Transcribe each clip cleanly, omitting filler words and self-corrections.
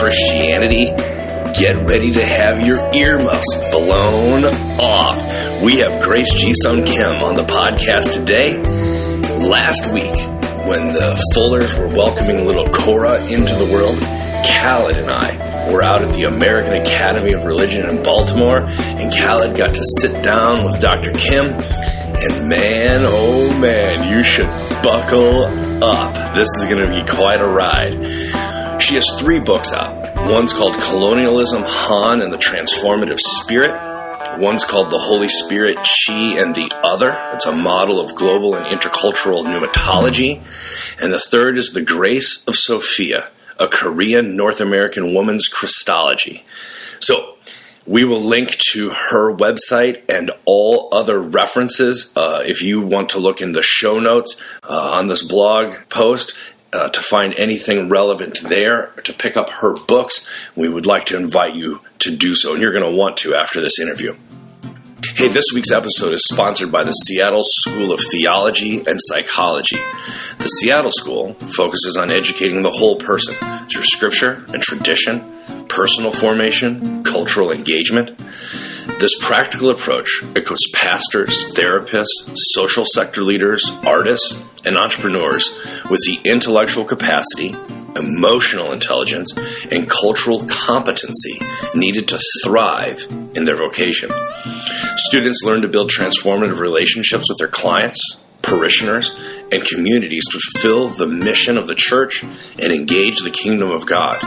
Christianity? Get ready to have your earmuffs blown off. We have Grace G. Sun Kim on the podcast today. Last week, when the Fullers were welcoming little Cora into the world, Khaled and I were out at the American Academy of Religion in Baltimore, and Khaled got to sit down with Dr. Kim, and man, oh man, you should buckle up. This is going to be quite a ride. She has 3 books out. One's called Colonialism, Han and the Transformative Spirit. One's called The Holy Spirit, She and the Other. It's a model of global and intercultural pneumatology. And the third is The Grace of Sophia, a Korean North American woman's Christology. So we will link to her website and all other references if you want to look in the show notes on this blog post to find anything relevant there, to pick up her books. We would like to invite you to do so, and you're going to want to after this interview. Hey, this week's episode is sponsored by the Seattle School of Theology and Psychology. The Seattle School focuses on educating the whole person through scripture and tradition, personal formation, cultural engagement. This practical approach equips pastors, therapists, social sector leaders, artists, and entrepreneurs with the intellectual capacity, emotional intelligence, and cultural competency needed to thrive in their vocation. Students learn to build transformative relationships with their clients, parishioners, and communities to fulfill the mission of the church and engage the kingdom of God.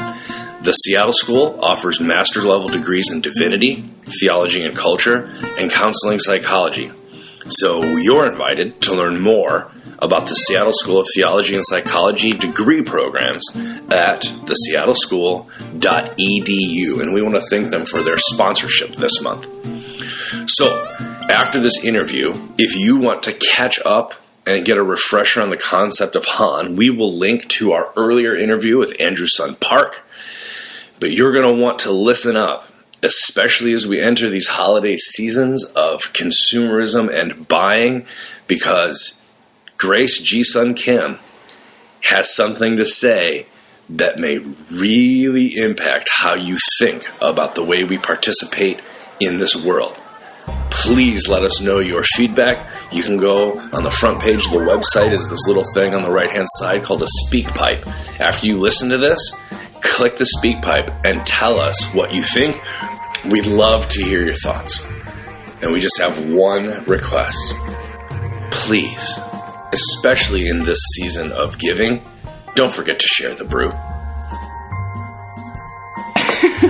The Seattle School offers master's level degrees in divinity, theology and culture, and counseling psychology. So you're invited to learn more about the Seattle School of Theology and Psychology degree programs at theseattleschool.edu, and we want to thank them for their sponsorship this month. So, after this interview, if you want to catch up and get a refresher on the concept of Han, we will link to our earlier interview with Andrew Sun Park, but you're going to want to listen up, especially as we enter these holiday seasons of consumerism and buying, because Grace G. Sun Kim has something to say that may really impact how you think about the way we participate in this world. Please let us know your feedback. You can go on the front page of the website is this little thing on the right-hand side called a speak pipe. After you listen to this, click the speak pipe and tell us what you think. We'd love to hear your thoughts. And we just have one request. Please, especially in this season of giving, don't forget to share the brew.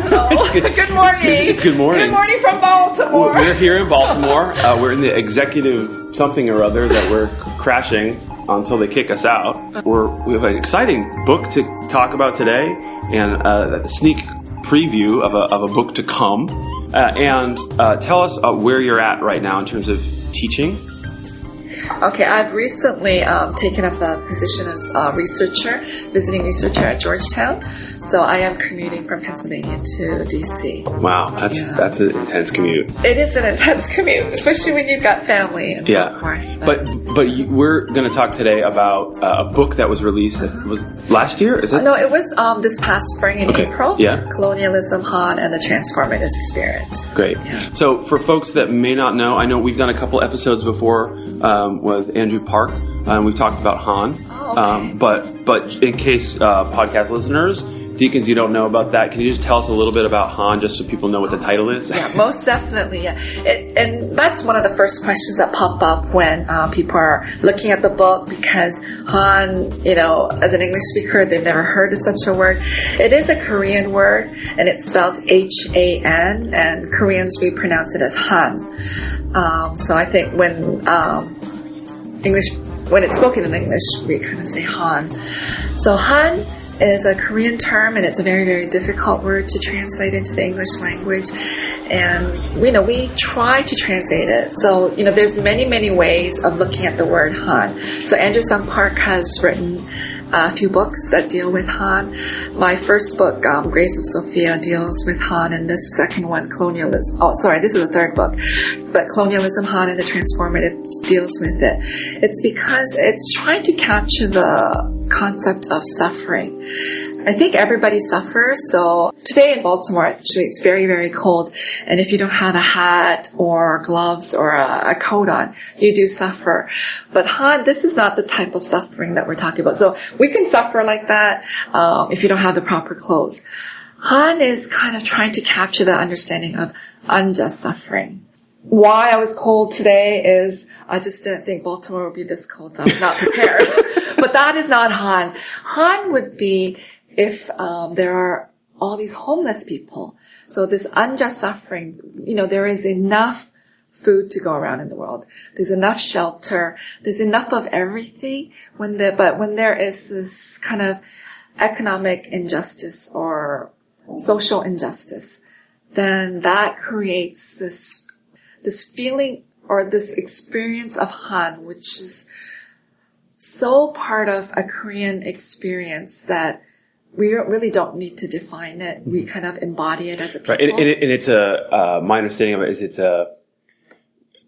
Oh, good morning. Good morning. Good morning from Baltimore. We're here in Baltimore. We're in the executive something or other that we're crashing until they kick us out. We have an exciting book to talk about today, and a sneak preview of a book to come. And tell us where you're at right now in terms of teaching. Okay, I've recently taken up a position as a researcher, visiting researcher at Georgetown. So I am commuting from Pennsylvania to D.C. Wow, that's an intense commute. It is an intense commute, especially when you've got family and so forth. But we're going to talk today about a book that was released. It was last year, is it? No, it was this past spring in April. Yeah. Colonialism, Han, and the Transformative Spirit. Great. Yeah. So for folks that may not know, I know we've done a couple episodes before with Andrew Park, and we've talked about Han. Oh, okay. But in case podcast listeners, deacons, you don't know about that, can you just tell us a little bit about Han, just so people know what the title is? Yeah, most definitely. Yeah, and that's one of the first questions that pop up when people are looking at the book, because Han, as an English speaker, they've never heard of such a word. It is a Korean word, and it's spelled H-A-N, and Koreans, we pronounce it as Han. So I think when it's spoken in English, we kind of say Han. So Han is a Korean term, and it's a very, very difficult word to translate into the English language. And we try to translate it. So there's many, many ways of looking at the word Han. So Andrew Sun Park has written a few books that deal with Han. My first book, Grace of Sophia, deals with Han, and this second one, Colonialism. Oh, sorry, this is the third book. But Colonialism, Han, and the Transformative deals with it. It's because it's trying to capture the concept of suffering. I think everybody suffers. So today in Baltimore, actually, it's very, very cold. And if you don't have a hat or gloves or a coat on, you do suffer. But Han, this is not the type of suffering that we're talking about. So we can suffer like that if you don't have the proper clothes. Han is kind of trying to capture the understanding of unjust suffering. Why I was cold today is I just didn't think Baltimore would be this cold, so I was not prepared. But that is not Han. Han would be if there are all these homeless people. So this unjust suffering, there is enough food to go around in the world. There's enough shelter. There's enough of everything. But when there is this kind of economic injustice or social injustice, then that creates this feeling or this experience of Han, which is so part of a Korean experience that we really don't need to define it. We kind of embody it as a people. Right, and it's my understanding of it is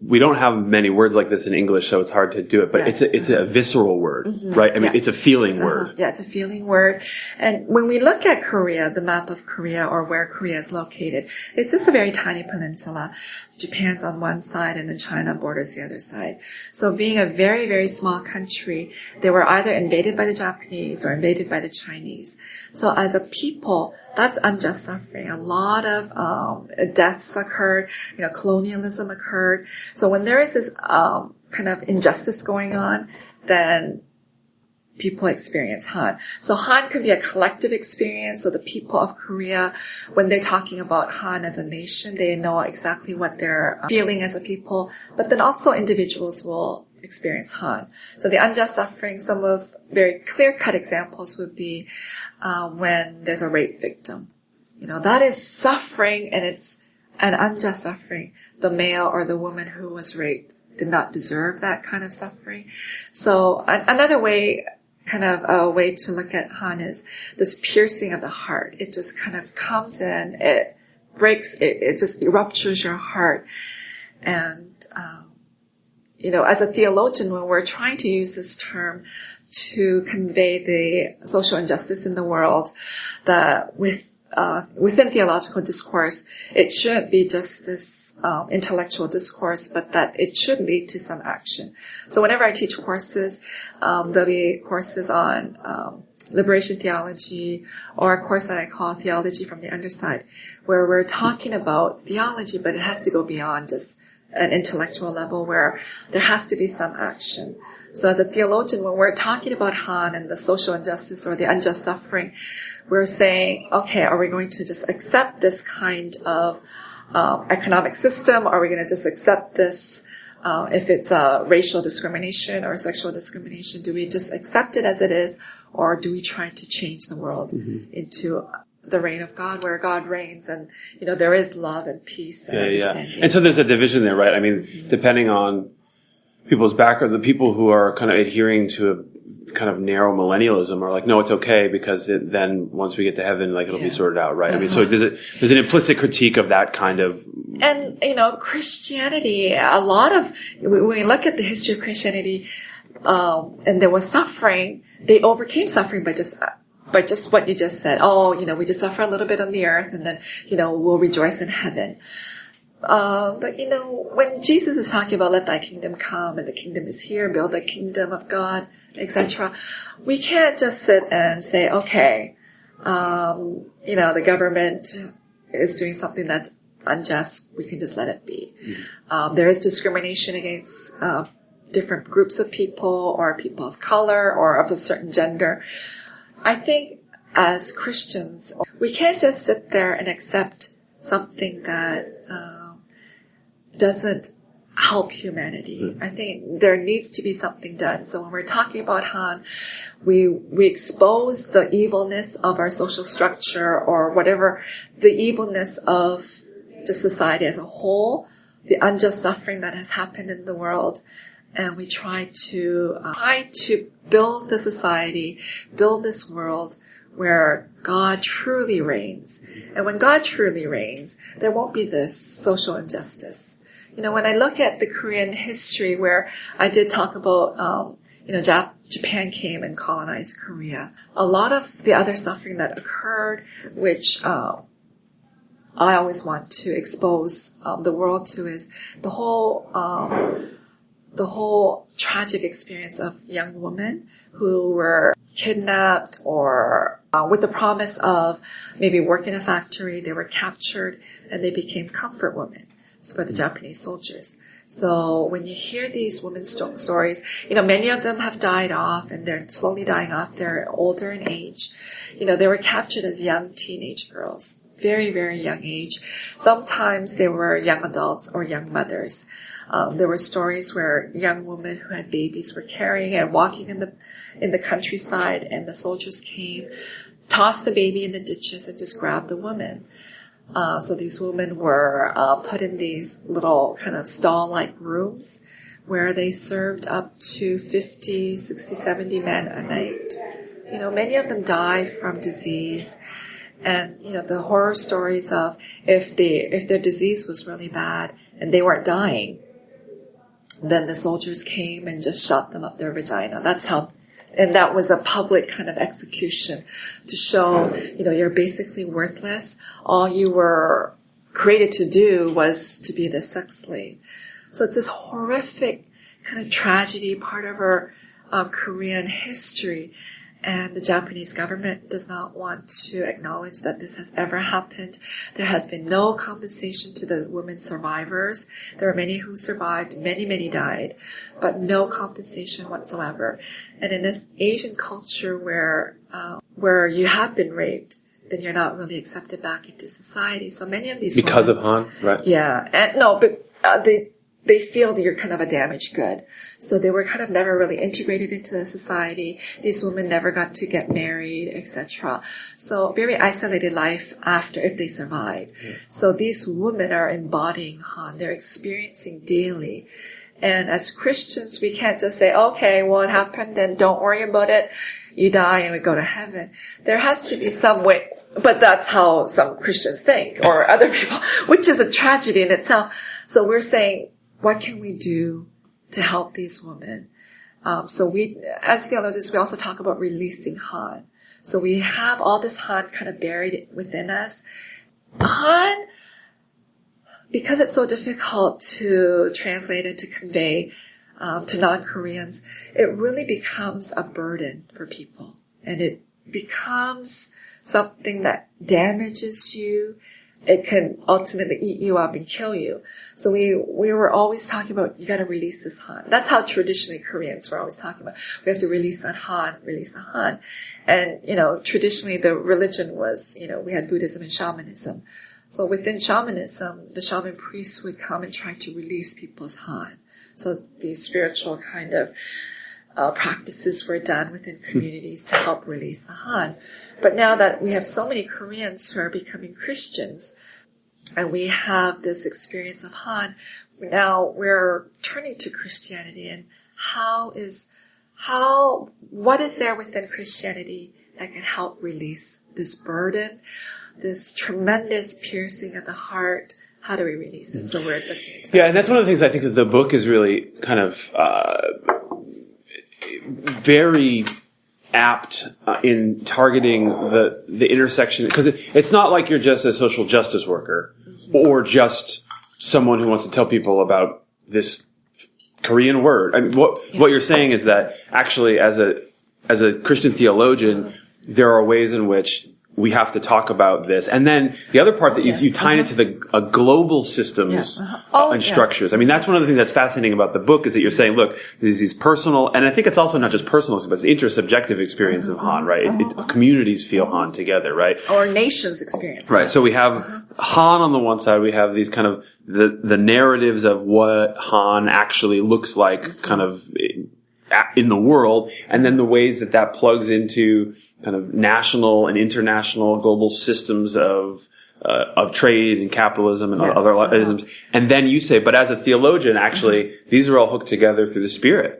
we don't have many words like this in English, so it's hard to do it. But yes. it's a visceral word, right? I mean, it's a feeling word. Yeah, it's a feeling word. And when we look at Korea, the map of Korea or where Korea is located, it's just a very tiny peninsula. Japan's on one side and then China borders the other side. So being a very, very small country, they were either invaded by the Japanese or invaded by the Chinese. So as a people, that's unjust suffering. A lot of deaths occurred, colonialism occurred. So when there is this kind of injustice going on, then people experience Han. So Han can be a collective experience. So the people of Korea, when they're talking about Han as a nation, they know exactly what they're feeling as a people. But then also individuals will experience Han. So the unjust suffering, some of very clear-cut examples would be when there's a rape victim. That is suffering, and it's an unjust suffering. The male or the woman who was raped did not deserve that kind of suffering. So another way, kind of a way to look at Han is this piercing of the heart. It just kind of comes in, it breaks, it just ruptures your heart. And, as a theologian, when we're trying to use this term to convey the social injustice in the world, that within theological discourse, it shouldn't be just this intellectual discourse, but that it should lead to some action. So whenever I teach courses, there'll be courses on liberation theology, or a course that I call Theology from the Underside, where we're talking about theology, but it has to go beyond just an intellectual level, where there has to be some action. So as a theologian, when we're talking about Han and the social injustice or the unjust suffering, we're saying, okay, are we going to just accept this kind of economic system? Are we going to just accept this if it's racial discrimination or sexual discrimination? Do we just accept it as it is, or do we try to change the world into the reign of God, where God reigns and, there is love and peace and understanding? Yeah. And so there's a division there, right? I mean, depending on people's background, the people who are kind of adhering to a kind of narrow millennialism are like, no, it's okay, because then once we get to heaven, it'll be sorted out, right? I mean, so there's an implicit critique of that kind of. And, Christianity, a lot of, when we look at the history of Christianity, and there was suffering, they overcame suffering by just what you just said. We just suffer a little bit on the earth, and then, we'll rejoice in heaven. But when Jesus is talking about let thy kingdom come and the kingdom is here, build the kingdom of God, etc., we can't just sit and say, okay, the government is doing something that's unjust, we can just let it be. There is discrimination against different groups of people or people of color or of a certain gender. I think as Christians, we can't just sit there and accept something that doesn't help humanity. I think there needs to be something done. So when we're talking about Han, we expose the evilness of our social structure or whatever, the evilness of just society as a whole, the unjust suffering that has happened in the world, and we try to build the society, build this world where God truly reigns. And when God truly reigns, there won't be this social injustice. When I look at the Korean history, where I did talk about, Japan came and colonized Korea. A lot of the other suffering that occurred, which I always want to expose the world to, is the whole tragic experience of young women who were kidnapped or with the promise of maybe work in a factory. They were captured and they became comfort women for the Japanese soldiers. So when you hear these women's stories, many of them have died off and they're slowly dying off. They're older in age. They were captured as young teenage girls, very, very young age. Sometimes they were young adults or young mothers. There were stories where young women who had babies were carrying and walking in the countryside, and the soldiers came, tossed the baby in the ditches, and just grabbed the woman. So these women were put in these little kind of stall-like rooms where they served up to 50, 60, 70 men a night. Many of them died from disease. And, the horror stories of if their disease was really bad and they weren't dying, then the soldiers came and just shot them up their vagina. And that was a public kind of execution to show, you're basically worthless. All you were created to do was to be the sex slave. So it's this horrific kind of tragedy, part of our Korean history. And the Japanese government does not want to acknowledge that this has ever happened. There has been no compensation to the women survivors. There are many who survived, many, many died, but no compensation whatsoever. And in this Asian culture where you have been raped, then you're not really accepted back into society. So many of these because of Han, right? Yeah, and no, but they feel that you're kind of a damaged good. So they were kind of never really integrated into the society. These women never got to get married, etc. So very isolated life after, if they survived. Yeah. So these women are embodying Han. They're experiencing daily. And as Christians, we can't just say, okay, well, it happened and don't worry about it. You die and we go to heaven. There has to be some way, but that's how some Christians think, or other people, which is a tragedy in itself. So we're saying, what can we do to help these women? So we, as theologians, we also talk about releasing Han. So we have all this Han kind of buried within us. Han, because it's so difficult to translate and to convey to non-Koreans, it really becomes a burden for people. And it becomes something that damages you. It can ultimately eat you up and kill you. So we were always talking about, you gotta release this Han. That's how traditionally Koreans were always talking about. We have to release that Han, release the Han. And, traditionally the religion was, we had Buddhism and shamanism. So within shamanism, the shaman priests would come and try to release people's Han. So these spiritual kind of practices were done within communities to help release the Han. But now that we have so many Koreans who are becoming Christians, and we have this experience of Han, now we're turning to Christianity. And what is there within Christianity that can help release this burden, this tremendous piercing of the heart? How do we release it? So we're looking at and that's one of the things I think that the book is really kind of very apt in targeting the intersection, because it's not like you're just a social justice worker or just someone who wants to tell people about this Korean word. I mean, what you're saying is that actually, as a Christian theologian, there are ways in which we have to talk about this. And then the other part that you tie it to a global systems and structures. I mean, that's one of the things that's fascinating about the book, is that you're saying, look, there's these personal, and I think it's also not just personal, but it's intersubjective experience of Han, right? Communities feel Han together, right? Or nations experience. Right. So we have Han on the one side, we have these kind of the narratives of what Han actually looks like kind of in the world, and then the ways that plugs into kind of national and international global systems of trade and capitalism and other isms. And then you say, but as a theologian, actually, these are all hooked together through the Spirit.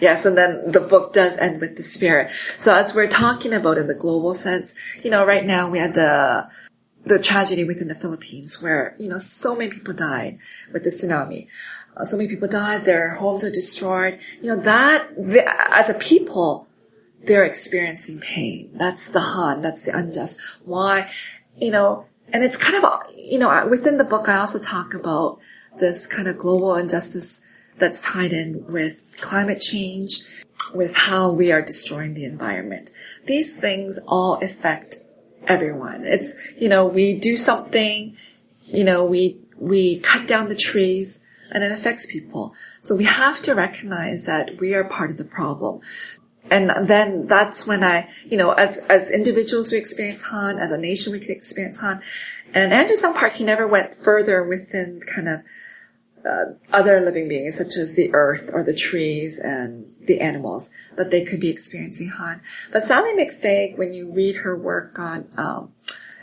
Yes, and then the book does end with the Spirit. So as we're talking about in the global sense, right now we had the tragedy within the Philippines where, so many people died with the tsunami. So many people died, their homes are destroyed. As a people, they're experiencing pain. That's the Han, that's the unjust. Why? And it's kind of, within the book I also talk about this kind of global injustice that's tied in with climate change, with how we are destroying the environment. These things all affect everyone. It's, we do something, we cut down the trees, and it affects people. So we have to recognize that we are part of the problem. And then that's when as individuals we experience Han, as a nation we can experience Han. And Andrew Sung Park, he never went further within kind of other living beings, such as the earth or the trees and the animals, that they could be experiencing Han. But Sally McFaig, when you read her work on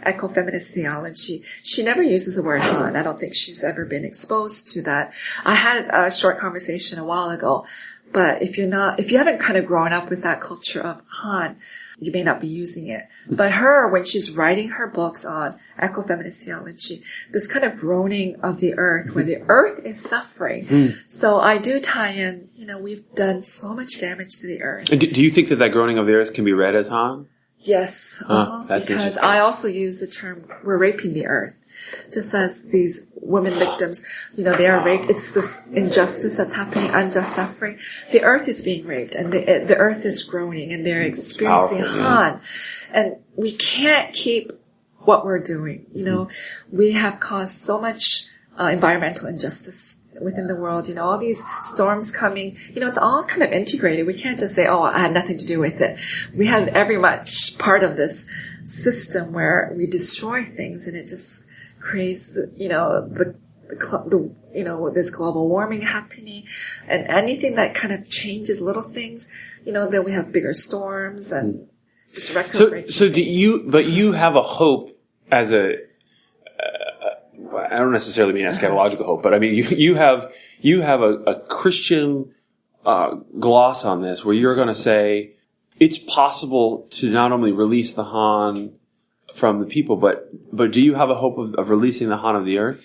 ecofeminist theology, she never uses the word Han. I don't think she's ever been exposed to that. I had a short conversation a while ago, but if you haven't kind of grown up with that culture of Han, you may not be using it. But her, when she's writing her books on ecofeminist theology, this kind of groaning of the earth, where the earth is suffering. So I do tie in, we've done so much damage to the earth. And do you think that groaning of the earth can be read as Han? Yes, because I also use the term, we're raping the earth. Just as these women victims, they are raped. It's this injustice that's happening, unjust suffering. The earth is being raped, and the earth is groaning, and they're experiencing Han. And we can't keep what we're doing. We have caused so much environmental injustice within the world. All these storms coming, it's all kind of integrated. We can't just say, oh, I had nothing to do with it. We had every much part of this system where we destroy things, and it just creates, this global warming happening, and anything that kind of changes little things, then we have bigger storms and just record-breaking. So you have a hope as I don't necessarily mean eschatological hope, but I mean you have a Christian gloss on this, where you're going to say it's possible to not only release the Han from the people, but do you have a hope of releasing the Han of the earth?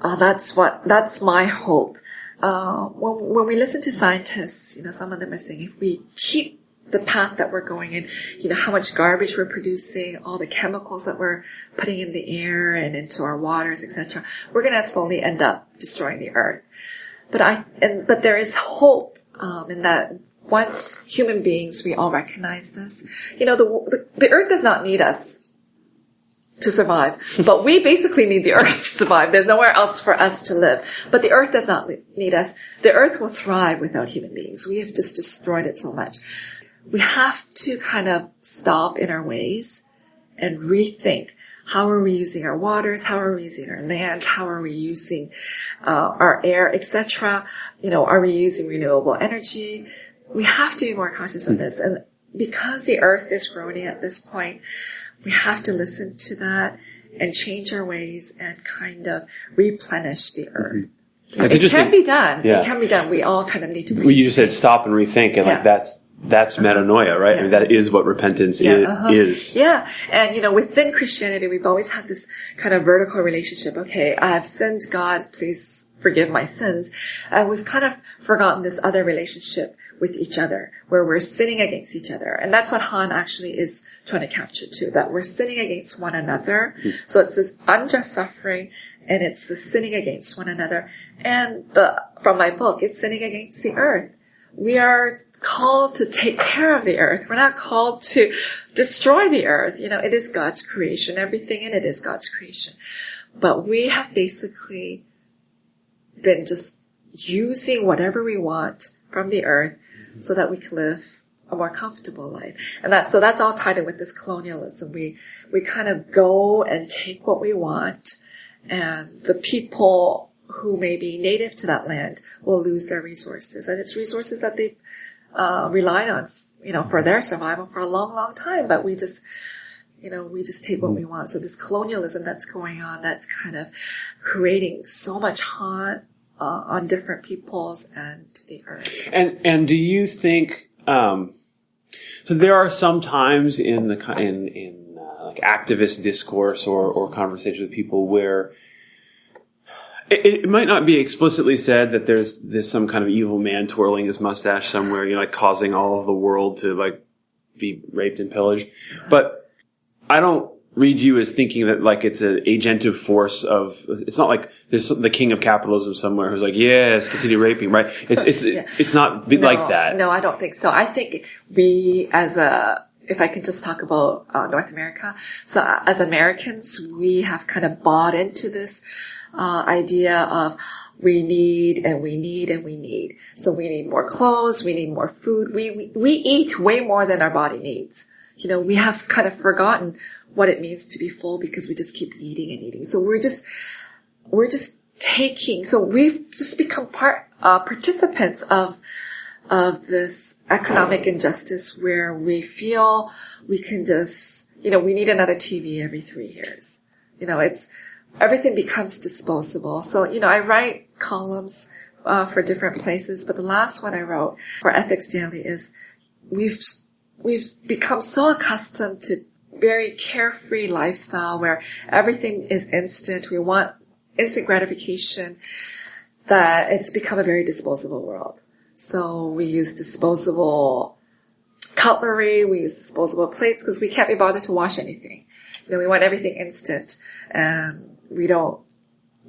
That's my hope. When we listen to scientists, some of them are saying if we keep the path that we're going in, how much garbage we're producing, all the chemicals that we're putting in the air and into our waters, etc., we're going to slowly end up destroying the earth. But there is hope in that once human beings, we all recognize this. The earth does not need us to survive, but we basically need the earth to survive. There's nowhere else for us to live. But the earth does not need us. The earth will thrive without human beings. We have just destroyed it so much. We have to kind of stop in our ways and rethink. How are we using our waters? How are we using our land? How are we using our air, etc.? Are we using renewable energy? We have to be more conscious of this. And because the earth is groaning at this point, we have to listen to that and change our ways and kind of replenish the earth. It can be done. Yeah. It can be done. We all kind of need to rethink. Well, you just said stop and rethink, and that's metanoia, right? Yeah. I mean, that is what repentance is. Yeah. And, within Christianity, we've always had this kind of vertical relationship. Okay, I have sinned, God, please forgive my sins. And we've kind of forgotten this other relationship with each other, where we're sinning against each other. And that's what Han actually is trying to capture too, that we're sinning against one another. So it's this unjust suffering, and it's the sinning against one another. And from my book, it's sinning against the earth. We are called to take care of the earth. We're not called to destroy the earth. It is God's creation. Everything in it is God's creation. But we have basically been just using whatever we want from the earth so that we can live a more comfortable life. And that's all tied in with this colonialism. We kind of go and take what we want, and the people who may be native to that land will lose their resources. And it's resources that they've relied on, for their survival for a long, long time. But we just take what we want. So this colonialism that's going on, that's kind of creating so much harm on different peoples and the earth. And do you think, so there are some times in like activist discourse or conversation with people where It might not be explicitly said that there's some kind of evil man twirling his mustache somewhere, like causing all of the world to like be raped and pillaged. But I don't read you as thinking that like it's an agentive force of. It's not like there's the king of capitalism somewhere who's like, yes, continue raping, right? It's not like that. No, I don't think so. I think we if I can just talk about North America. So as Americans, we have kind of bought into this idea of we need and we need and we need. So we need more clothes, we need more food. We eat way more than our body needs. We have kind of forgotten what it means to be full because we just keep eating and eating. So we're just taking. So we've just become participants of this economic injustice where we feel we can just, we need another TV every 3 years. Everything becomes disposable. So, I write columns for different places, but the last one I wrote for Ethics Daily is we've become so accustomed to very carefree lifestyle where everything is instant. We want instant gratification that it's become a very disposable world. So we use disposable cutlery, we use disposable plates because we can't be bothered to wash anything. We want everything instant, and we don't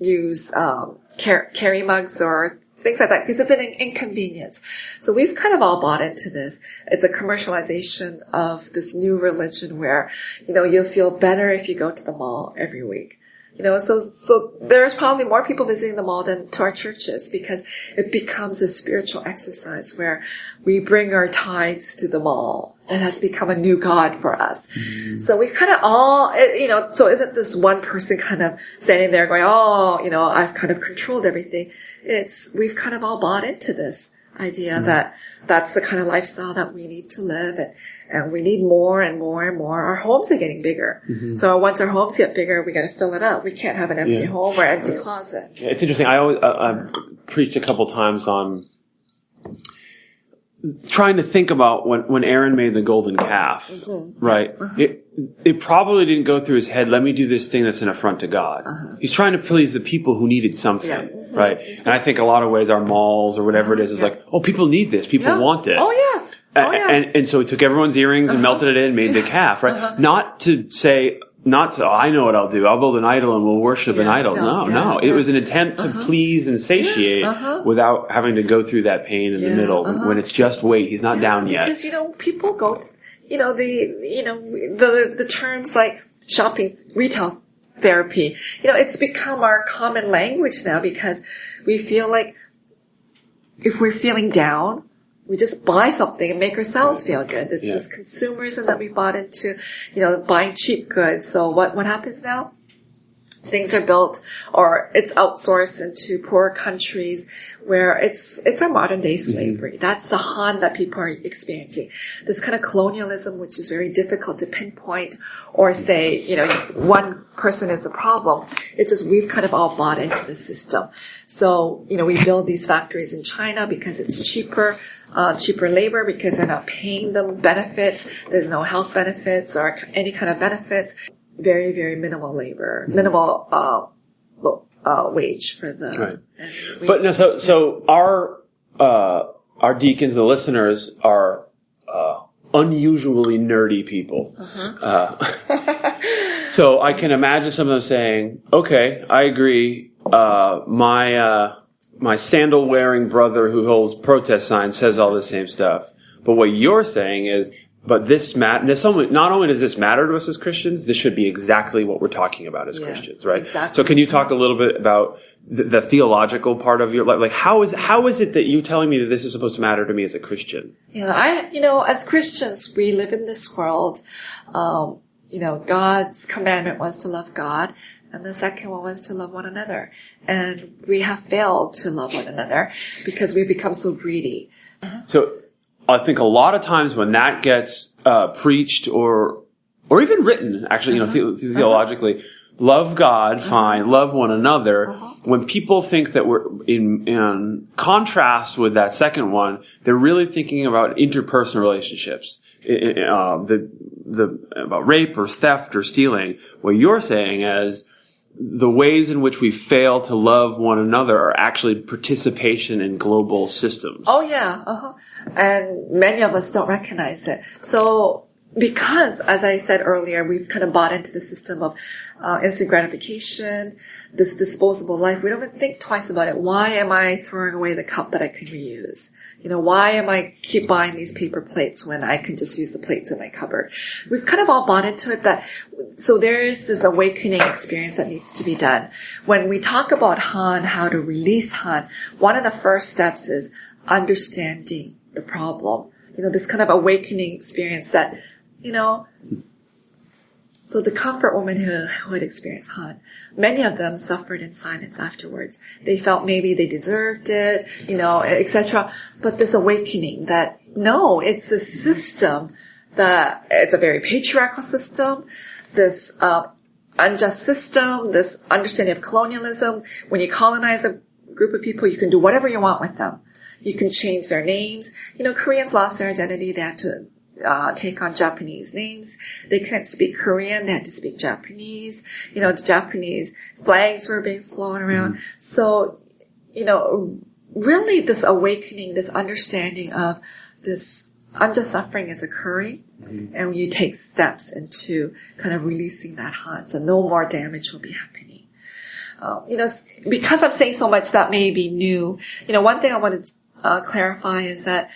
use carry mugs or things like that because it's an inconvenience. So we've kind of all bought into this. It's a commercialization of this new religion where, you'll feel better if you go to the mall every week. So there's probably more people visiting the mall than to our churches because it becomes a spiritual exercise where we bring our tithes to the mall. It has become a new God for us. Mm-hmm. So we kind of all, so isn't this one person kind of standing there going, I've kind of controlled everything. We've kind of all bought into this idea that that's the kind of lifestyle that we need to live and we need more and more and more. Our homes are getting bigger. Mm-hmm. So once our homes get bigger, we got to fill it up. We can't have an empty home or empty closet. It's interesting. I've preached a couple times on trying to think about when Aaron made the golden calf, right? Uh-huh. It probably didn't go through his head, let me do this thing that's an affront to God. Uh-huh. He's trying to please the people who needed something, right? And I think a lot of ways our malls or whatever it is like, people need this. People want it. Oh, yeah. And so he took everyone's earrings and melted it in and made the calf, right? Uh-huh. Not to I know what I'll do. I'll build an idol and we'll worship an idol. No. It was an attempt to please and satiate without having to go through that pain in the middle when it's just wait. He's not down yet. Because, people go to, the terms like shopping, retail therapy, it's become our common language now because we feel like if we're feeling down, we just buy something and make ourselves feel good. It's this consumerism that we bought into, buying cheap goods. So what happens now? Things are built or it's outsourced into poor countries where it's our modern day slavery. Mm-hmm. That's the harm that people are experiencing. This kind of colonialism, which is very difficult to pinpoint or say, one person is the problem. It's just we've kind of all bought into the system. So, we build these factories in China because it's cheaper labor because they're not paying them benefits. There's no health benefits or any kind of benefits. Very, very minimal labor, minimal wage for the. Right. But no, so our deacons, the listeners, are unusually nerdy people. Uh-huh. So I can imagine some of them saying, "Okay, I agree. My sandal-wearing brother who holds protest signs says all the same stuff." But what you're saying is, but not only does this matter to us as Christians, this should be exactly what we're talking about as Christians, right? Exactly. So can you talk a little bit about the theological part of your life? Like, how is it that you're telling me that this is supposed to matter to me as a Christian? Yeah, as Christians, we live in this world. God's commandment was to love God, and the second one was to love one another. And we have failed to love one another because we've become so greedy. So I think a lot of times when that gets preached or even written, actually, theologically, love God, fine, love one another. When people think that we're in contrast with that second one, they're really thinking about interpersonal relationships, about rape or theft or stealing. What you're saying is the ways in which we fail to love one another are actually participation in global systems. Oh, yeah. And many of us don't recognize it. So, because, as I said earlier, we've kind of bought into the system of instant gratification, this disposable life. We don't even think twice about it. Why am I throwing away the cup that I can reuse? Why am I keep buying these paper plates when I can just use the plates in my cupboard? We've kind of all bought into it so there is this awakening experience that needs to be done. When we talk about Han, how to release Han, one of the first steps is understanding the problem. This kind of awakening experience that, so the comfort women who had experienced Han, many of them suffered in silence afterwards. They felt maybe they deserved it, etc. But this awakening that, no, it's a system that, it's a very patriarchal system, this unjust system, this understanding of colonialism. When you colonize a group of people, you can do whatever you want with them. You can change their names. Koreans lost their identity. They had to take on Japanese names. They couldn't speak Korean. They had to speak Japanese. The Japanese flags were being flown around. So, really this awakening, this understanding of this unjust suffering is occurring. And you take steps into kind of releasing that Han. So no more damage will be happening. Because I'm saying so much that may be new, one thing I want to clarify is that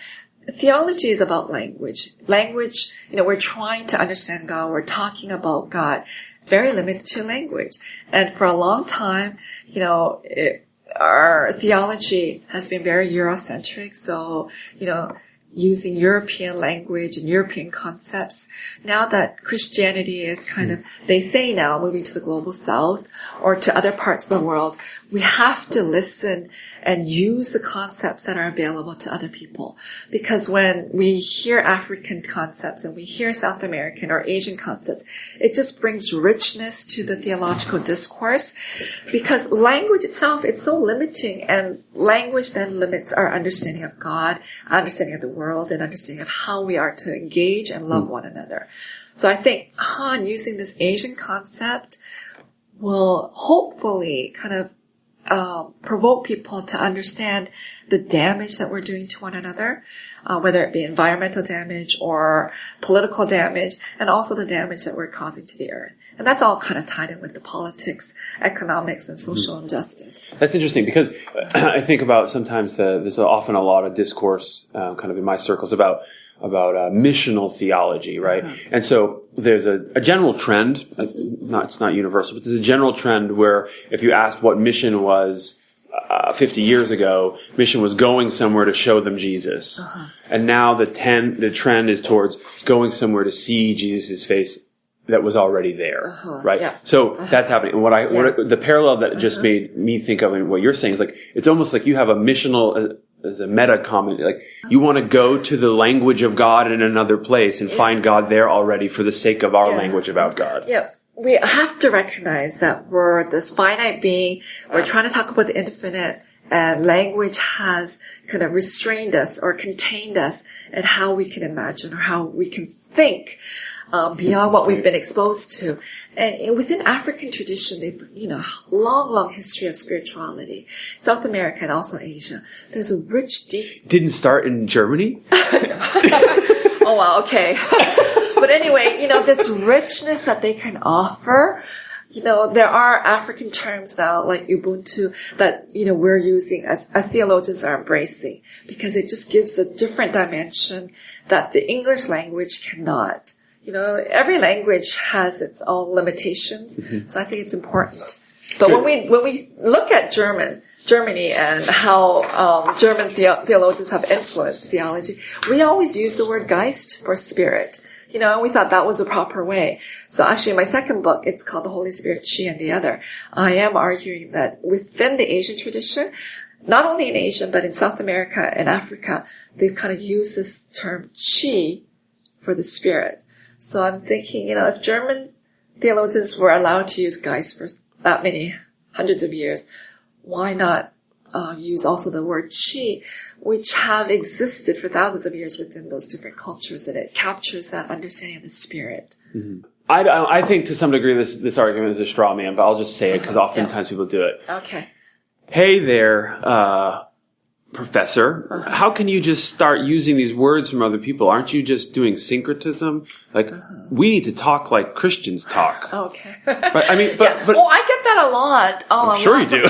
theology is about language. Language, we're trying to understand God. We're talking about God. Very limited to language. And for a long time, our theology has been very Eurocentric. So, using European language and European concepts. Now that Christianity is kind of, they say now, moving to the global south or to other parts of the world, we have to listen and use the concepts that are available to other people. Because when we hear African concepts and we hear South American or Asian concepts, it just brings richness to the theological discourse. Because language itself, it's so limiting, and language then limits our understanding of God, understanding of the world, and understanding of how we are to engage and love one another. So I think Han, using this Asian concept, will hopefully kind of provoke people to understand the damage that we're doing to one another, whether it be environmental damage or political damage, and also the damage that we're causing to the earth. And that's all kind of tied in with the politics, economics, and social injustice. That's interesting, because I think about sometimes there's often a lot of discourse kind of in my circles about missional theology, right? And so there's a general trend, it's not universal, but there's a general trend where if you asked what mission was 50 years ago, mission was going somewhere to show them Jesus. And now the trend is towards going somewhere to see Jesus' face that was already there, right? Yeah. So that's happening. And what the parallel that just made me think of in what you're saying is like, it's almost like you have a missional, as a meta comment, like you want to go to the language of God in another place and find God there already for the sake of our language about God. Yeah. We have to recognize that we're this finite being. We're trying to talk about the infinite, and language has kind of restrained us or contained us in how we can imagine or how we can think beyond what we've been exposed to. And within African tradition, long history of spirituality. South America and also Asia. There's a rich, deep... Didn't start in Germany? Oh, wow, okay. But anyway, this richness that they can offer, there are African terms now, like Ubuntu, that, we're using as theologians are embracing, because it just gives a different dimension that the English language cannot. Every language has its own limitations, so I think it's important. But when we look at Germany and how German theologians have influenced theology, we always use the word Geist for spirit. And we thought that was the proper way. So actually, my second book, it's called The Holy Spirit, She and the Other. I am arguing that within the Asian tradition, not only in Asia, but in South America and Africa, they've kind of used this term Chi for the spirit. So I'm thinking, if German theologians were allowed to use Geist for that many hundreds of years, why not use also the word Chi, which have existed for thousands of years within those different cultures, and it captures that understanding of the spirit. I think to some degree this argument is a straw man, but I'll just say it because oftentimes people do it. Okay. Hey there, professor. How can you just start using these words from other people? Aren't you just doing syncretism? Like, we need to talk like Christians talk. Okay. But I mean, but I get that a lot. I'm sure you do.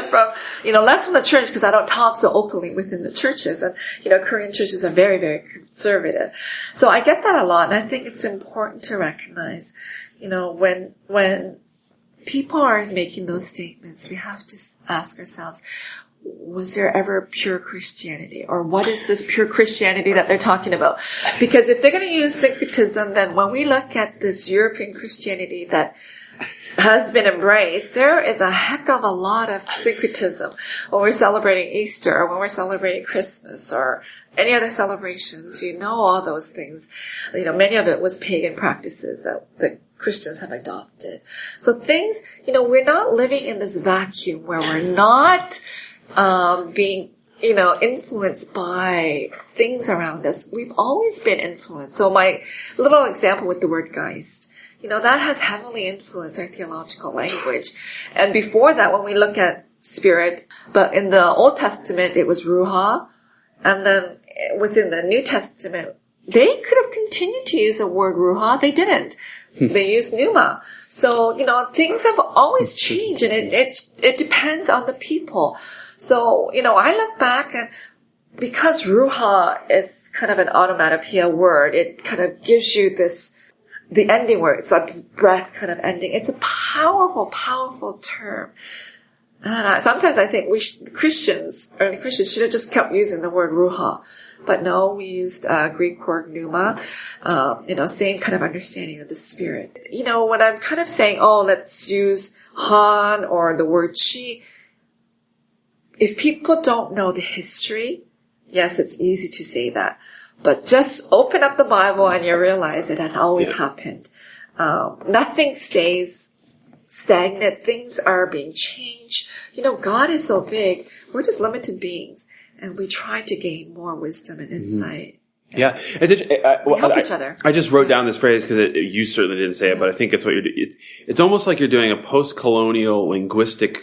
From less from the church because I don't talk so openly within the churches, and Korean churches are very, very conservative. So I get that a lot, and I think it's important to recognize, when people are making those statements, we have to ask ourselves, was there ever pure Christianity? Or what is this pure Christianity that they're talking about? Because if they're going to use syncretism, then when we look at this European Christianity that has been embraced, there is a heck of a lot of syncretism when we're celebrating Easter or when we're celebrating Christmas or any other celebrations. All those things. Many of it was pagan practices that Christians have adopted. So things, we're not living in this vacuum where we're not being, influenced by things around us. We've always been influenced. So my little example with the word Geist, that has heavily influenced our theological language. And before that, when we look at spirit, but in the Old Testament, it was Ruha. And then within the New Testament, they could have continued to use the word Ruha. They didn't. They used Pneuma. So, things have always changed, and it depends on the people. So, I look back, and because Ruha is kind of an onomatopoeia word, it kind of gives you the ending word. It's a breath kind of ending. It's a powerful, powerful term. And sometimes I think early Christians should have just kept using the word Ruha. But no, we used Greek word pneuma, same kind of understanding of the spirit. When I'm kind of saying, let's use Han or the word Chi, if people don't know the history, yes, it's easy to say that. But just open up the Bible and you realize it has always happened. Nothing stays stagnant. Things are being changed. God is so big. We're just limited beings. And we try to gain more wisdom and insight. Yeah. We help each other. I just wrote down this phrase because you certainly didn't say it, but I think it's what you're doing. It's almost like you're doing a post-colonial linguistic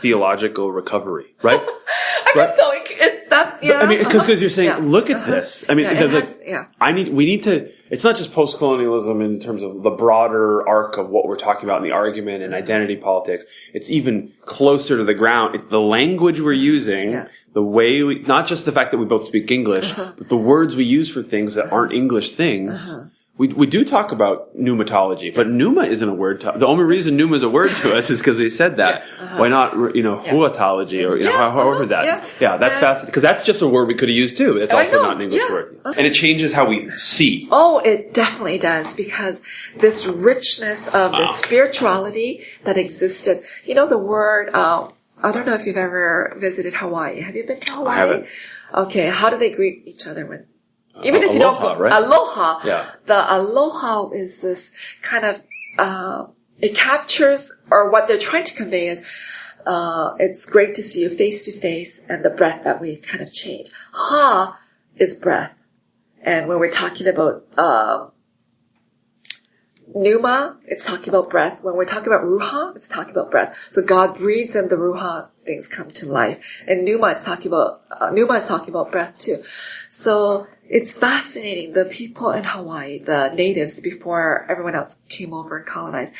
theological recovery, right? I guess so. It's that, yeah. I mean, because you're saying, look at this. I mean, we need to, it's not just post-colonialism in terms of the broader arc of what we're talking about in the argument and identity politics. It's even closer to the ground. The language we're using, the way not just the fact that we both speak English, but the words we use for things that aren't English things. We do talk about pneumatology, but pneuma isn't a word. The only reason pneuma is a word to us is because we said that. Why not, huatology or, however that. Yeah, that's fascinating because that's just a word we could have used too. It's also not an English word. And it changes how we see. Oh, it definitely does because this richness of the spirituality that existed. The word, I don't know if you've ever visited Hawaii. Have you been to Hawaii? I haven't. Okay, how do they greet each other when? Even if you aloha, don't go, right? Aloha. Yeah. The aloha is this kind of, it captures, or what they're trying to convey is, it's great to see you face to face and the breath that we kind of change. Ha is breath. And when we're talking about, pneuma, it's talking about breath. When we're talking about ruha, it's talking about breath. So God breathes and the ruha things come to life. And pneuma is talking about breath too. So it's fascinating. The people in Hawaii, the natives before everyone else came over and colonized,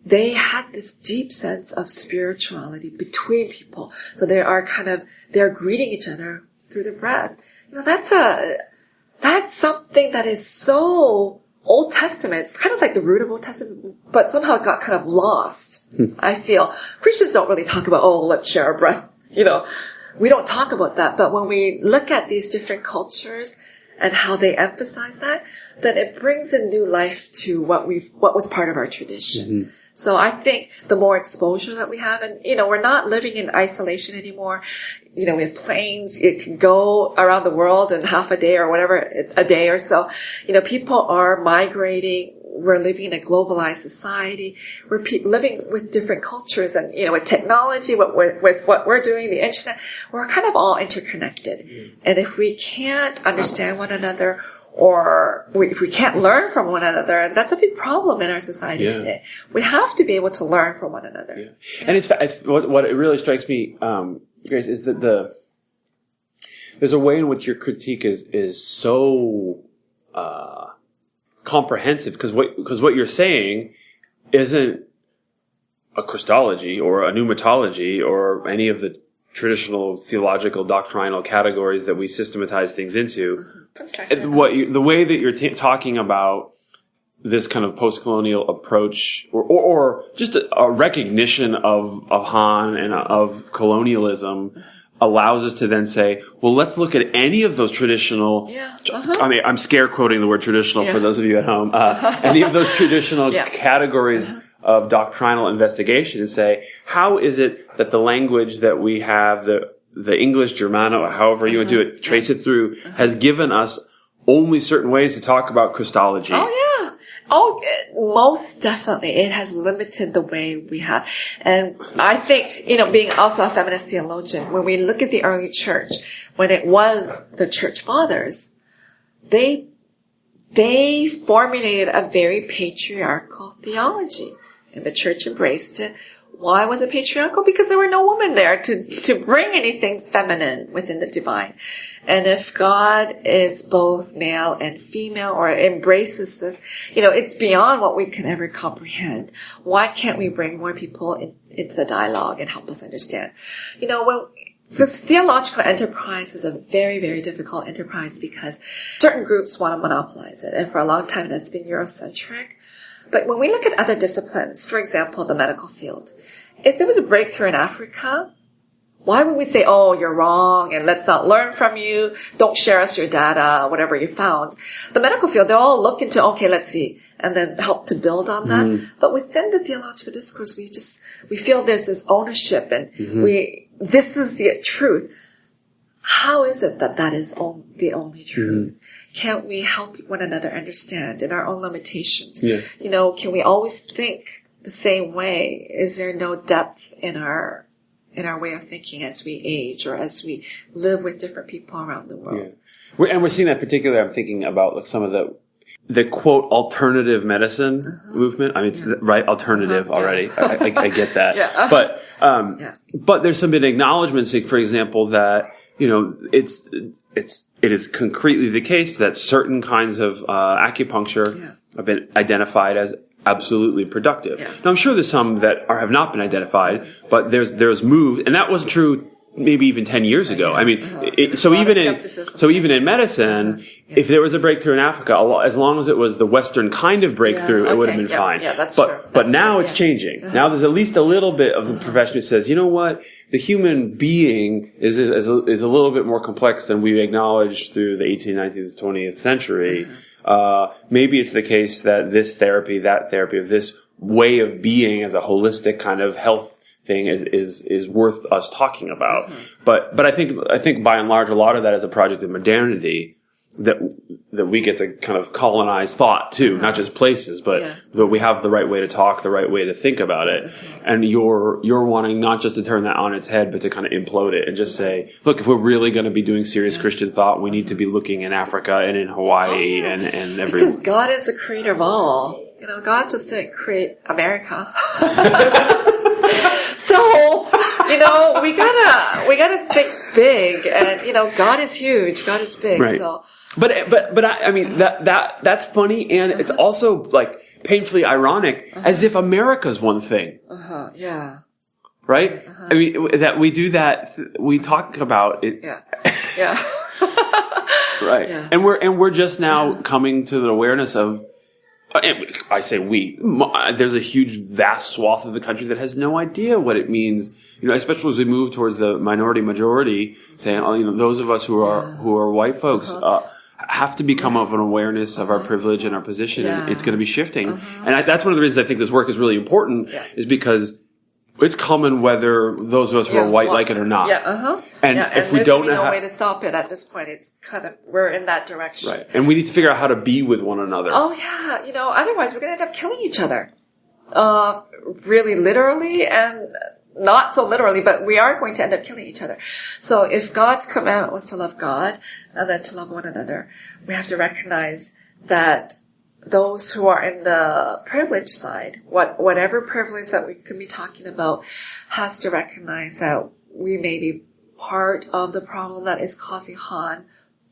they had this deep sense of spirituality between people. So they're greeting each other through the breath. That's something that is so Old Testament. It's kind of like the root of Old Testament, but somehow it got kind of lost. I feel Christians don't really talk about, let's share our breath. We don't talk about that. But when we look at these different cultures and how they emphasize that, then it brings a new life to what was part of our tradition. So I think the more exposure that we have, and, we're not living in isolation anymore. We have planes. It can go around the world in half a day or whatever, a day or so. People are migrating. We're living in a globalized society. We're living with different cultures and, with technology, with what we're doing, the internet, we're kind of all interconnected. And if we can't understand one another or if we can't learn from one another, that's a big problem in our society today. We have to be able to learn from one another. Yeah. And it's what it really strikes me, Grace, is that there's a way in which your critique is so comprehensive, because what you're saying isn't a Christology or a Pneumatology or any of the traditional theological doctrinal categories that we systematize things into. The way that you're talking about this kind of post-colonial approach, or just a recognition of Han and of colonialism, allows us to then say, well, let's look at any of those traditional, I mean, I'm scare quoting the word traditional for those of you at home, any of those traditional categories of doctrinal investigation, and say, how is it that the language that we have, the English, Germano, however you want to do it, trace it through, has given us only certain ways to talk about Christology? Oh, yeah. Oh, most definitely. It has limited the way we have. And I think, being also a feminist theologian, when we look at the early church, when it was the church fathers, they formulated a very patriarchal theology. And the church embraced it. Why was it patriarchal? Because there were no women there to bring anything feminine within the divine. And if God is both male and female, or embraces this, it's beyond what we can ever comprehend. Why can't we bring more people into the dialogue and help us understand? This theological enterprise is a very, very difficult enterprise because certain groups want to monopolize it. And for a long time, that's been Eurocentric. But when we look at other disciplines, for example, the medical field, if there was a breakthrough in Africa, why would we say, oh, you're wrong, and let's not learn from you, don't share us your data, whatever you found? The medical field, they all look into, okay, let's see, and then help to build on that. But within the theological discourse, we feel there's this ownership, and this is the truth. How is it that is the only truth? Can't we help one another understand in our own limitations? Can we always think the same way? Is there no depth in our way of thinking as we age, or as we live with different people around the world? We're seeing that particularly. I'm thinking about some of the quote alternative medicine movement. I mean, it's right, alternative already. I get that. But there's some acknowledgments, for example, that it is concretely the case that certain kinds of acupuncture have been identified as absolutely productive. Now, I'm sure there's some that have not been identified, but there's moved, and that wasn't true maybe even 10 years ago. I mean, so even in medicine, if there was a breakthrough in Africa, as long as it was the Western kind of breakthrough, it would have been fine. But now it's changing. Now there's at least a little bit of the profession that says, you know what? The human being is a little bit more complex than we acknowledged through the 18th, 19th, 20th century. Maybe it's the case that this therapy, that therapy, of this way of being as a holistic kind of health thing is worth us talking about. But I think by and large, a lot of that is a project of modernity that we get to kind of colonize thought too, not just places, but that we have the right way to talk, the right way to think about it. And you're wanting not just to turn that on its head, but to kind of implode it and just say, look, if we're really going to be doing serious Christian thought, we need to be looking in Africa and in Hawaii and everywhere. Because God is the creator of all. God just didn't create America. So, we gotta think big, and God is huge. God is big. Right. So. But I mean that's funny, and it's also like painfully ironic, as if America's one thing. Yeah. Right? I mean, that we do that, we talk about it. Yeah. Right. Yeah. And we're just now coming to the awareness of, I say we, there's a huge, vast swath of the country that has no idea what it means, especially as we move towards the minority majority, saying, those of us who are white folks, have to become of an awareness of our privilege and our position, and it's going to be shifting. And that's one of the reasons I think this work is really important, is because it's common whether those of us who are white like it or not. And if we don't know, no way to stop it at this point. It's kind of, we're in that direction. Right. And we need to figure out how to be with one another. Oh yeah, otherwise we're going to end up killing each other. Really literally and not so literally, but we are going to end up killing each other. So if God's commandment was to love God and then to love one another, we have to recognize that those who are in the privileged side, whatever privilege that we could be talking about, has to recognize that we may be part of the problem that is causing harm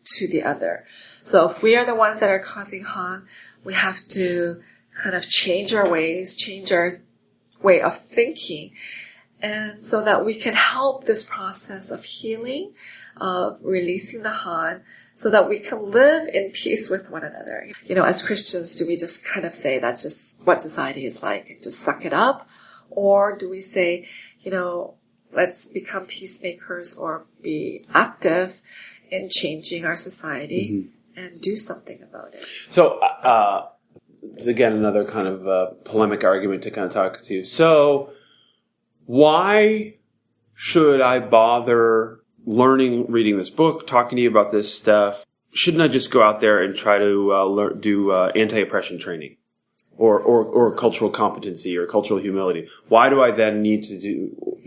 to the other. So if we are the ones that are causing harm, we have to kind of change our ways, change our way of thinking, and so that we can help this process of healing, of releasing the harm, so that we can live in peace with one another. As Christians, do we just kind of say that's just what society is like and just suck it up? Or do we say, let's become peacemakers or be active in changing our society and do something about it? So, again, another kind of polemic argument to kind of talk to. So, why should I bother reading this book, talking to you about this stuff? Shouldn't I just go out there and try to do anti-oppression training or cultural competency or cultural humility? Why do I then need to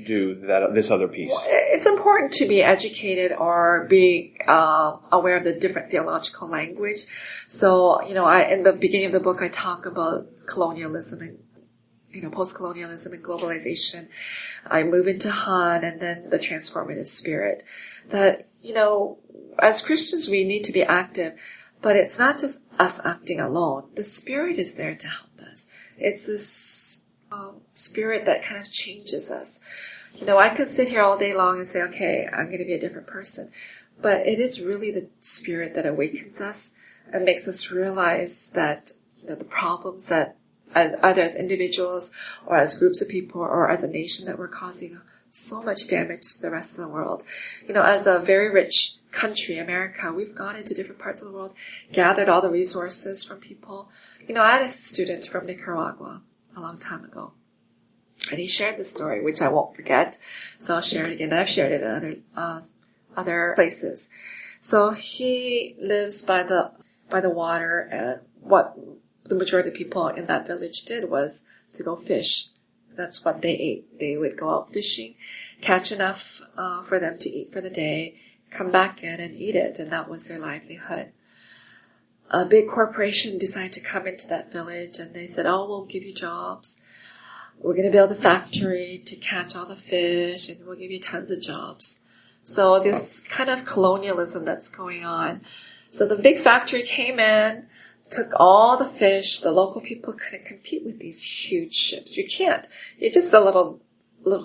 do this other piece? Well, it's important to be educated or be aware of the different theological language. So, in the beginning of the book, I talk about colonialism and post-colonialism and globalization. I move into Han and then the transformative spirit. That, as Christians, we need to be active, but it's not just us acting alone. The Spirit is there to help us. It's this spirit that kind of changes us. I could sit here all day long and say, okay, I'm going to be a different person. But it is really the Spirit that awakens us and makes us realize that, the problems that either as individuals or as groups of people or as a nation that we're causing so much damage to the rest of the world. As a very rich country, America, we've gone into different parts of the world, gathered all the resources from people. I had a student from Nicaragua a long time ago, and he shared this story, which I won't forget, so I'll share it again. I've shared it in other places. So he lives by the water, and what the majority of people in that village did was to go fish. That's what they ate. They would go out fishing, catch enough for them to eat for the day, come back in and eat it, and that was their livelihood. A big corporation decided to come into that village, and they said, we'll give you jobs. We're going to build a factory to catch all the fish, and we'll give you tons of jobs. So this kind of colonialism that's going on. So the big factory came in, took all the fish. The local people couldn't compete with these huge ships. You can't. You're just a little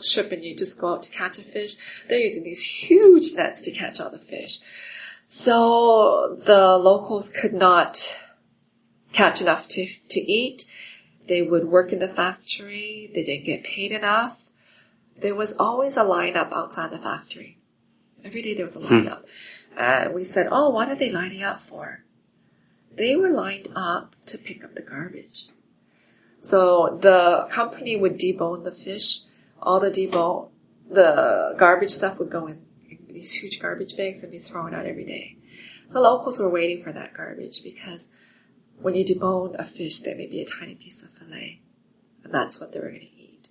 ship and you just go out to catch a fish. They're using these huge nets to catch all the fish. So the locals could not catch enough to eat. They would work in the factory. They didn't get paid enough. There was always a lineup outside the factory. Every day there was a lineup. And we said, what are they lining up for? They were lined up to pick up the garbage. So the company would debone the fish. All the garbage stuff would go in these huge garbage bags and be thrown out every day. The locals were waiting for that garbage because when you debone a fish, there may be a tiny piece of fillet. And that's what they were going to eat.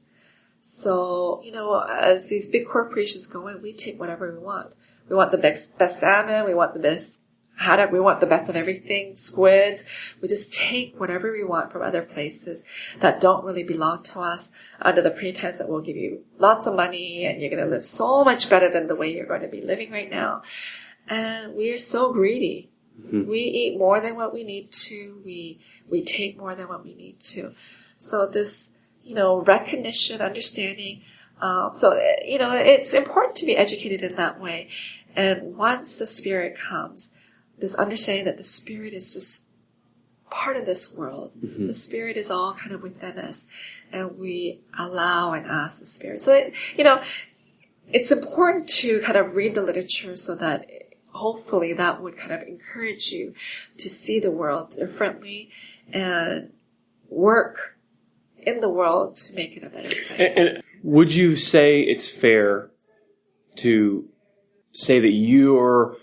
So, as these big corporations go in, we take whatever we want. We want the best salmon. We want the best haddock. We want the best of everything. Squids. We just take whatever we want from other places that don't really belong to us under the pretense that we'll give you lots of money and you're going to live so much better than the way you're going to be living right now. And we are so greedy. Mm-hmm. We eat more than what we need to. We take more than what we need to. So this, recognition, understanding. It's important to be educated in that way. And once the Spirit comes, this understanding that the Spirit is just part of this world. Mm-hmm. The Spirit is all kind of within us. And we allow and ask the Spirit. So, it's important to kind of read the literature so that hopefully that would kind of encourage you to see the world differently and work in the world to make it a better place. And would you say it's fair to say that your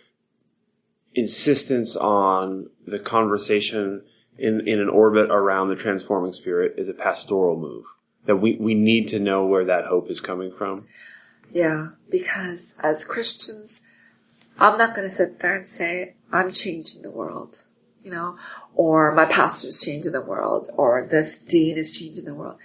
insistence on the conversation in an orbit around the transforming Spirit is a pastoral move? that we need to know where that hope is coming from? Yeah, because as Christians, I'm not going to sit there and say, I'm changing the world, or my pastor's changing the world, or this dean is changing the world.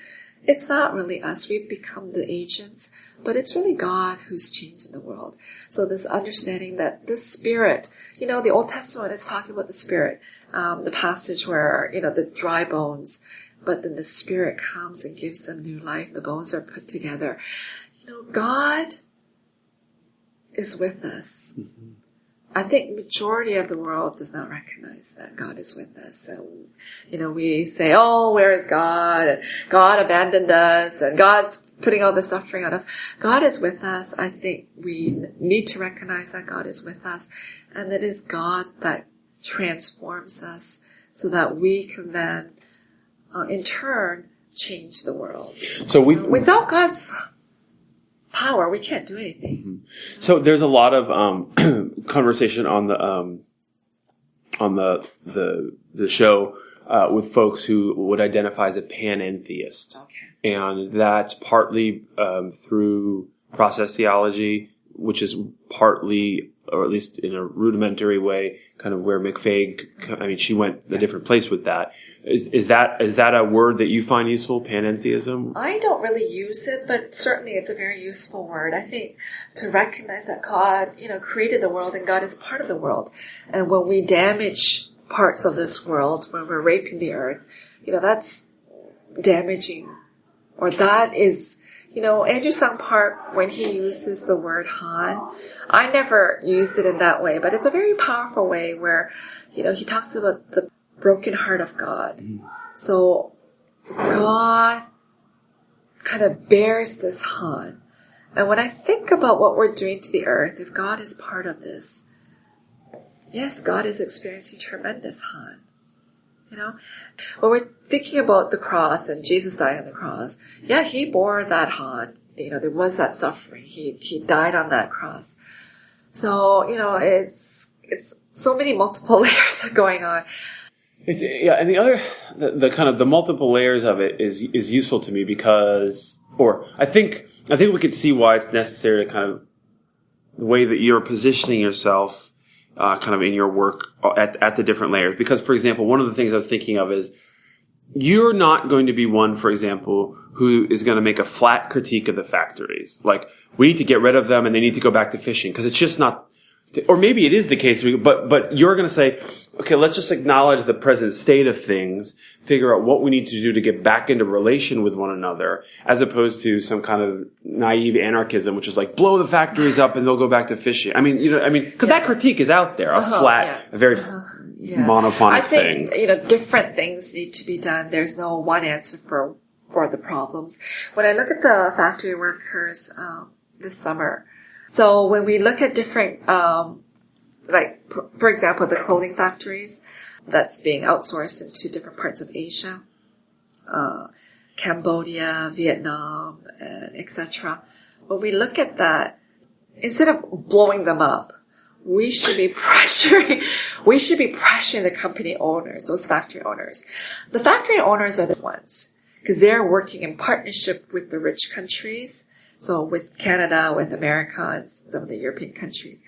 It's not really us. We've become the agents, but it's really God who's changing the world. So this understanding that the Spirit, the Old Testament is talking about the Spirit, the passage where, the dry bones, but then the Spirit comes and gives them new life. The bones are put together. God is with us. Mm-hmm. I think majority of the world does not recognize that God is with us. So, we say, oh, where is God? And God abandoned us, and God's putting all the suffering on us. God is with us. I think we need to recognize that God is with us, and it is God that transforms us so that we can then, in turn, change the world. So without God's power, we can't do anything. Mm-hmm. So there's a lot of conversation on the show with folks who would identify as a panentheist, and that's partly through process theology, which is partly, or at least in a rudimentary way, kind of where McFague. She went a different place with that. Is that a word that you find useful, panentheism? I don't really use it, but certainly it's a very useful word. I think to recognize that God, created the world and God is part of the world. And when we damage parts of this world, when we're raping the earth, that's damaging. Or that is, Andrew Sung Park, when he uses the word Han, I never used it in that way, but it's a very powerful way where, he talks about the broken heart of God. Mm. So God kind of bears this Han. And when I think about what we're doing to the earth, if God is part of this, yes, God is experiencing tremendous Han. When we're thinking about the cross and Jesus dying on the cross, yeah, he bore that Han. There was that suffering. He died on that cross. So, it's so many multiple layers are going on. Yeah, and the kind of the multiple layers of it is useful to me because, or I think we could see why it's necessary to kind of the way that you're positioning yourself, kind of in your work at the different layers. Because, for example, one of the things I was thinking of is you're not going to be one, for example, who is going to make a flat critique of the factories. Like, we need to get rid of them and they need to go back to fishing because it's just not. Or maybe it is the case, but you're going to say, okay, let's just acknowledge the present state of things, figure out what we need to do to get back into relation with one another, as opposed to some kind of naive anarchism, which is like, blow the factories up and they'll go back to fishing. Because that critique is out there, a very monophonic thing. I think, different things need to be done. There's no one answer for the problems. When I look at the factory workers this summer, so when we look at different, for example, the clothing factories that's being outsourced into different parts of Asia, Cambodia, Vietnam, etc. When we look at that, instead of blowing them up, we should be pressuring the company owners, those factory owners. The factory owners are the ones, because they're working in partnership with the rich countries. So with Canada, with America, and some of the European countries.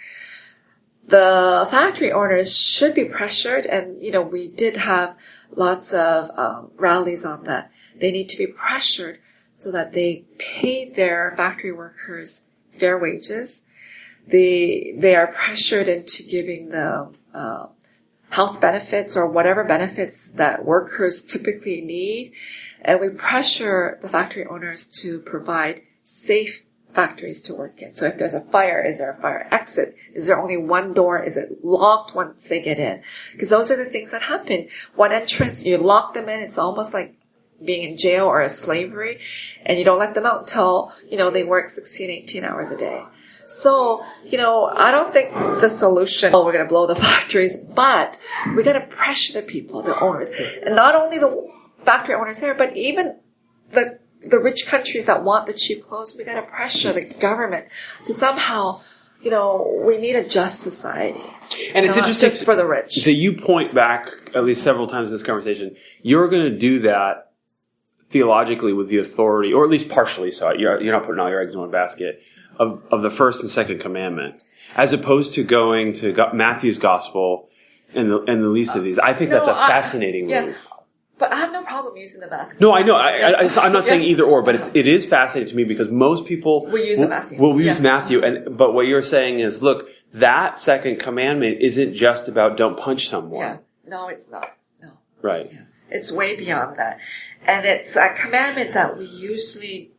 The factory owners should be pressured, and, we did have lots of rallies on that. They need to be pressured so that they pay their factory workers fair wages. They are pressured into giving them health benefits or whatever benefits that workers typically need. And we pressure the factory owners to provide safe factories to work in. So if there's a fire, is there a fire exit? Is there only one door? Is it locked once they get in? Because those are the things that happen. One entrance, you lock them in. It's almost like being in jail or a slavery. And you don't let them out until, they work 16, 18 hours a day. So, I don't think the solution, we're going to blow the factories, but we got to pressure the people, the owners. And not only the factory owners here, but even the rich countries that want the cheap clothes, we got to pressure the government to somehow, we need a just society. And it's interesting just for the rich. So you point back at least several times in this conversation, you're going to do that theologically with the authority, or at least partially so. You're not putting all your eggs in one basket of the first and second commandment, as opposed to going to Matthew's gospel and the least of these. I think that's a fascinating move. But I have no problem using the Matthew. No, I know. I'm not saying either or, but it is fascinating to me because most people will use Matthew. Will use Matthew, but what you're saying is, look, that second commandment isn't just about don't punch someone. Yeah, no, it's not. No, right. Yeah. It's way beyond that, and it's a commandment that we usually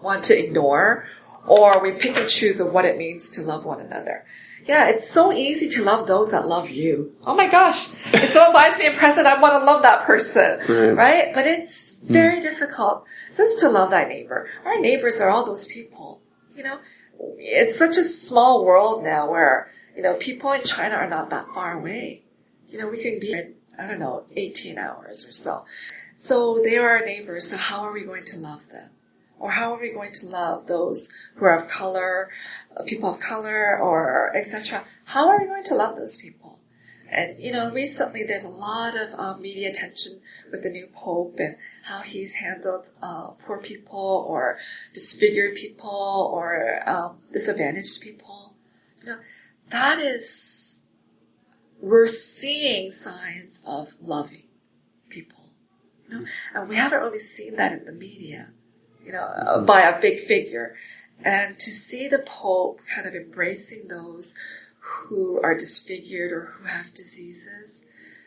want to ignore, or we pick and choose of what it means to love one another. Yeah, it's so easy to love those that love you. Oh my gosh, if someone buys me a present, I want to love that person, right? But it's very difficult just to love thy neighbor. Our neighbors are all those people, you know. It's such a small world now where, you know, people in China are not that far away. You know, we can be, 18 hours or so. So they are our neighbors, so how are we going to love them? Or how are we going to love those who are of color, people of color, or etc.? How are we going to love those people? And, you know, recently there's a lot of media attention with the new Pope and how he's handled poor people or disfigured people or disadvantaged people. You know, that is, we're seeing signs of loving people. You know, and we haven't really seen that in the media. You know, by a big figure. And to see the Pope kind of embracing those who are disfigured or who have diseases,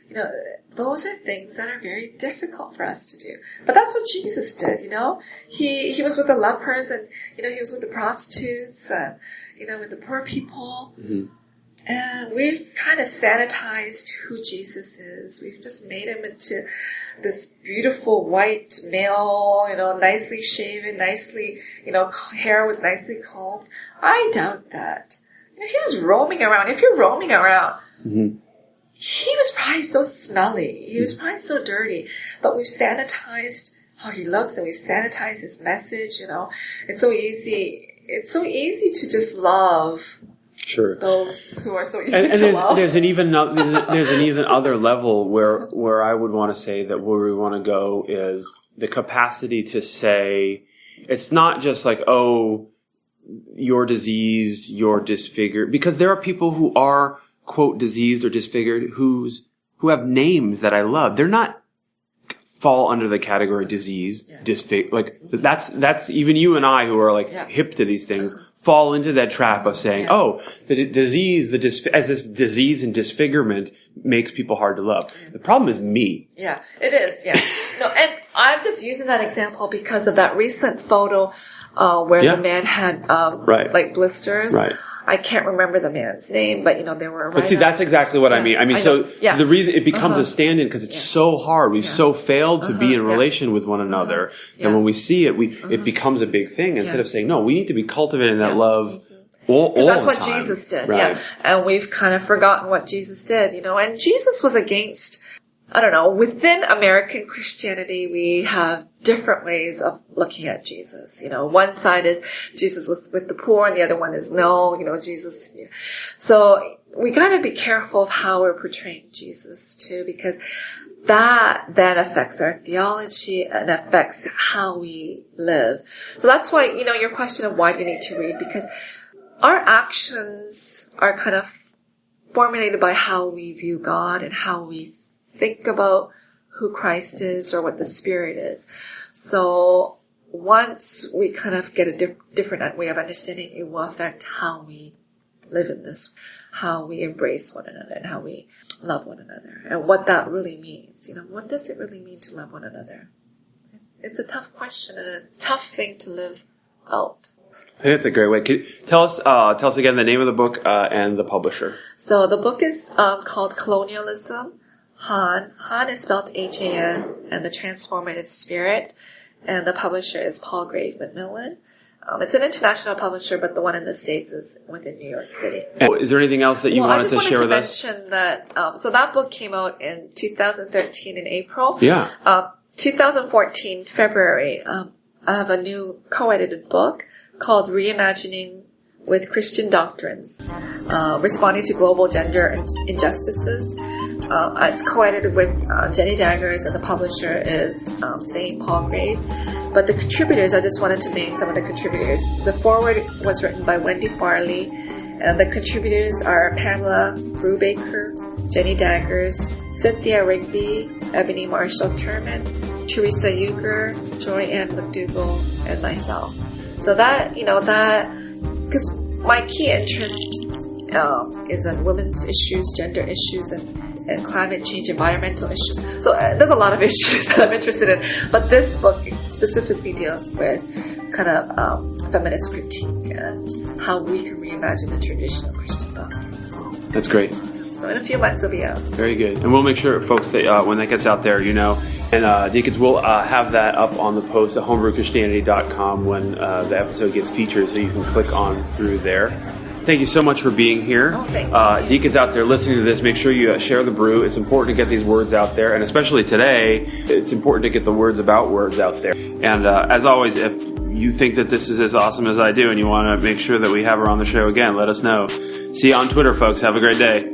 you know, those are things that are very difficult for us to do. But that's what Jesus did, you know. He was with the lepers and, you know, he was with the prostitutes and, you know, with the poor people. Mm-hmm. And we've kind of sanitized who Jesus is. We've just made him into this beautiful white male, you know, nicely shaven, nicely, you know, hair was nicely combed. I doubt that. You know, he was roaming around. If you're roaming around, he was probably so smelly. He was probably so dirty. But we've sanitized how he looks and we've sanitized his message, you know. It's so easy. It's so easy to just love. Sure. Those who are so easy to love. There's an even other level where I would want to say that where we want to go is the capacity to say it's not just like, oh, you're diseased, you're disfigured, because there are people who are quote diseased or disfigured who have names that I love. They're not fall under the category disease, disfigured. Like that's even you and I who are like hip to these things. Fall into that trap of saying, oh, the disease, as this disease and disfigurement makes people hard to love. The problem is me. Yeah, it is. Yeah. No, and I'm just using that example because of that recent photo where the man had like blisters. Right. I can't remember the man's name, but, you know, there were. But see, that's exactly what I mean. I mean, so the reason it becomes a stand-in because it's so hard. We've so failed to be in relation with one one that when we see it, it becomes a big thing. Instead of saying, no, we need to be cultivating that love all that's the what time. Jesus did. Right. Yeah. And we've kind of forgotten what Jesus did, you know, and Jesus was against, I don't know, within American Christianity, we have different ways of looking at Jesus. You know, one side is Jesus was with the poor and the other one is no, you know, Jesus. So we got to be careful of how we're portraying Jesus too, because that then affects our theology and affects how we live. So that's why, you know, your question of why do you need to read, because our actions are kind of formulated by how we view God and how we think about who Christ is or what the Spirit is. So once we kind of get a different way of understanding, it will affect how we live in this, how we embrace one another and how we love one another and what that really means. You know, what does it really mean to love one another? It's a tough question and a tough thing to live out. I think that's a great way. Tell us again the name of the book and the publisher. So the book is called Colonialism. Han is spelled H-A-N, and the Transformative Spirit, and the publisher is Paul Grave Macmillan. It's an international publisher, but the one in the States is within New York City. And is there anything else that you wanted to share with us? I just wanted to mention that, so that book came out in 2013 in April. Yeah. 2014, February, I have a new co-edited book called Reimagining with Christian Doctrines, Responding to Global Gender Injustices. It's co-edited with Jenny Daggers, and the publisher is St. Paul Grave. But the contributors, I just wanted to name some of the contributors. The foreword was written by Wendy Farley, and the contributors are Pamela Brubaker, Jenny Daggers, Cynthia Rigby, Ebony Marshall Turman, Teresa Euger, Joy Ann McDougall, and myself. So because my key interest is on women's issues, gender issues, and climate change, environmental issues. So there's a lot of issues that I'm interested in. But this book specifically deals with kind of feminist critique and how we can reimagine the traditional Christian doctrines. That's great. So in a few months it'll be out. Very good. And we'll make sure, folks, that when that gets out there, and Deacons will have that up on the post at homebrewchristianity.com when the episode gets featured, so you can click on through there. Thank you so much for being here. Oh, thank you. Deacons out there listening to this, make sure you share the brew. It's important to get these words out there, and especially today, it's important to get the words about words out there. And as always, if you think that this is as awesome as I do and you want to make sure that we have her on the show again, let us know. See you on Twitter, folks. Have a great day.